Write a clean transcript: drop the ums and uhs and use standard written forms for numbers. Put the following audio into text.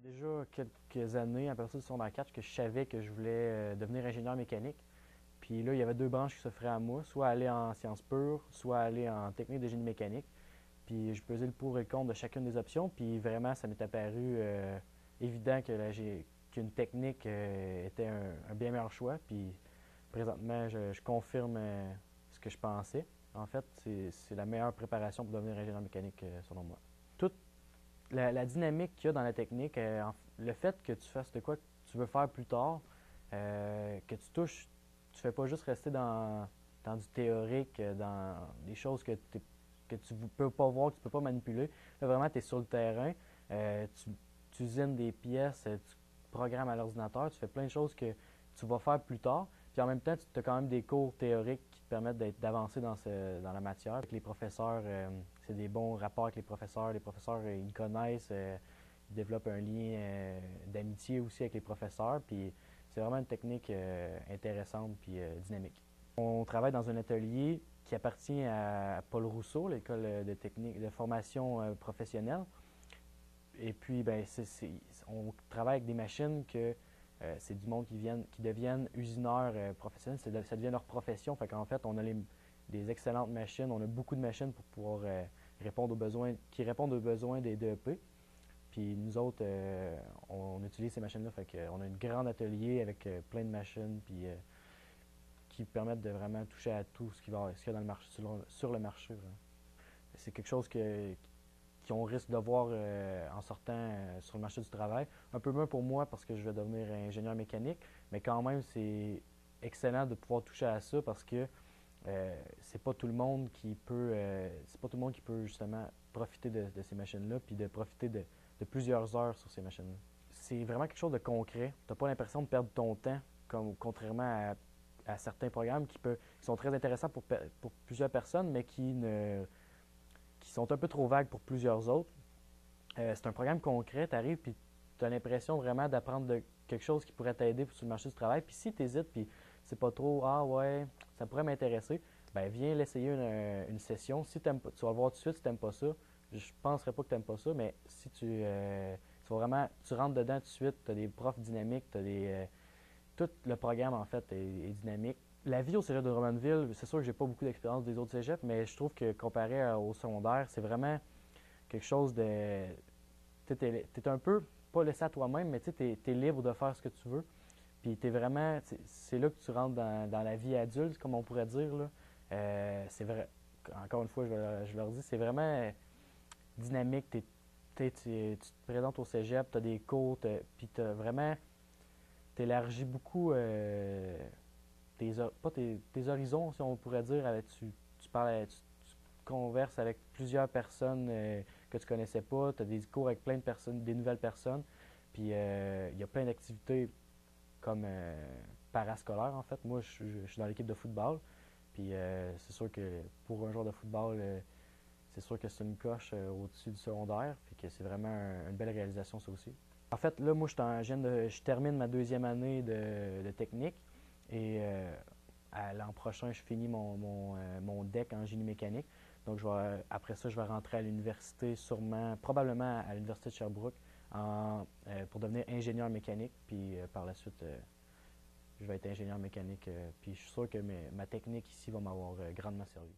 Déjà quelques années, à partir du secondaire 4, que je savais que je voulais devenir ingénieur mécanique. Puis là, il y avait deux branches qui s'offraient à moi, soit aller en sciences pures, soit aller en technique de génie mécanique. Puis je pesais le pour et le contre de chacune des options, puis vraiment, ça m'est apparu évident que qu'une technique était un bien meilleur choix. Puis présentement, je confirme ce que je pensais. En fait, c'est la meilleure préparation pour devenir ingénieur mécanique, selon moi. Toute la dynamique qu'il y a dans la technique, le fait que tu fasses de quoi que tu veux faire plus tard, que tu touches, tu fais pas juste rester dans du théorique, dans des choses que tu ne peux pas voir, que tu ne peux pas manipuler. Là, vraiment, tu es sur le terrain, tu usines des pièces, tu programmes à l'ordinateur, tu fais plein de choses que tu vas faire plus tard. Puis en même temps, tu as quand même des cours théoriques qui te permettent d'avancer dans la matière. Avec les professeurs, c'est des bons rapports avec les professeurs. Les professeurs, ils connaissent, ils développent un lien d'amitié aussi avec les professeurs. Puis c'est vraiment une technique intéressante puis dynamique. On travaille dans un atelier qui appartient à Paul Rousseau, l'école de technique de formation professionnelle. Et puis, ben, on travaille avec des machines que c'est du monde qui deviennent usineurs professionnels. Ça devient leur profession. Fait qu'en fait, on a des excellentes machines. On a beaucoup de machines pour pouvoir répondre aux besoins, qui répondent aux besoins des DEP. Puis nous autres, on utilise ces machines-là. Fait qu'on a un grand atelier avec plein de machines puis, qui permettent de vraiment toucher à tout ce qu'il y a dans le marché, sur le marché. C'est quelque chose qu'on risque de voir en sortant sur le marché du travail. Un peu moins pour moi parce que je vais devenir ingénieur mécanique, mais quand même, c'est excellent de pouvoir toucher à ça parce que c'est pas tout le monde qui peut c'est pas tout le monde qui peut justement profiter de ces machines-là puis de profiter de plusieurs heures sur ces machines-là. C'est vraiment quelque chose de concret. Tu n'as pas l'impression de perdre ton temps, contrairement à certains programmes qui sont très intéressants pour plusieurs personnes, mais qui sont un peu trop vagues pour plusieurs autres. C'est un programme concret, tu arrives puis tu as l'impression vraiment d'apprendre quelque chose qui pourrait t'aider sur le marché du travail. Puis si tu hésites, puis c'est pas trop, ah ouais, ça pourrait m'intéresser, ben viens l'essayer une session. Si t'aimes pas, tu vas le voir tout de suite si tu n'aimes pas ça. Je ne penserais pas que tu n'aimes pas ça, mais si tu vas vraiment, tu rentres dedans tout de suite, tu as des profs dynamiques, tout le programme en fait est dynamique. La vie au cégep de Drummondville, c'est sûr que j'ai pas beaucoup d'expérience des autres cégeps, mais je trouve que comparé au secondaire, c'est vraiment quelque chose de. Tu es un peu pas laissé à toi-même, mais tu es libre de faire ce que tu veux. Puis tu es vraiment. C'est là que tu rentres dans la vie adulte, comme on pourrait dire. Là. C'est vrai. Encore une fois, je leur dis, c'est vraiment dynamique. Tu te présentes au cégep, tu as des cours, puis tu as vraiment. Tu élargis beaucoup pas tes horizons, si on pourrait dire. Tu parles, tu converses avec plusieurs personnes que tu connaissais pas. Tu as des cours avec plein de personnes, des nouvelles personnes. Puis il y a plein d'activités comme parascolaires, en fait. Moi, je suis dans l'équipe de football. Puis c'est sûr que pour un joueur de football, c'est sûr que c'est une coche au-dessus du secondaire. Puis que c'est vraiment une belle réalisation, ça aussi. En fait, là, moi, je termine ma deuxième année de technique. Et l'an prochain, je finis mon DEC en génie mécanique. Donc, après ça, je vais rentrer à l'université, probablement à l'université de Sherbrooke, pour devenir ingénieur mécanique. Puis par la suite, je vais être ingénieur mécanique. Puis je suis sûr que ma technique ici va m'avoir grandement servi.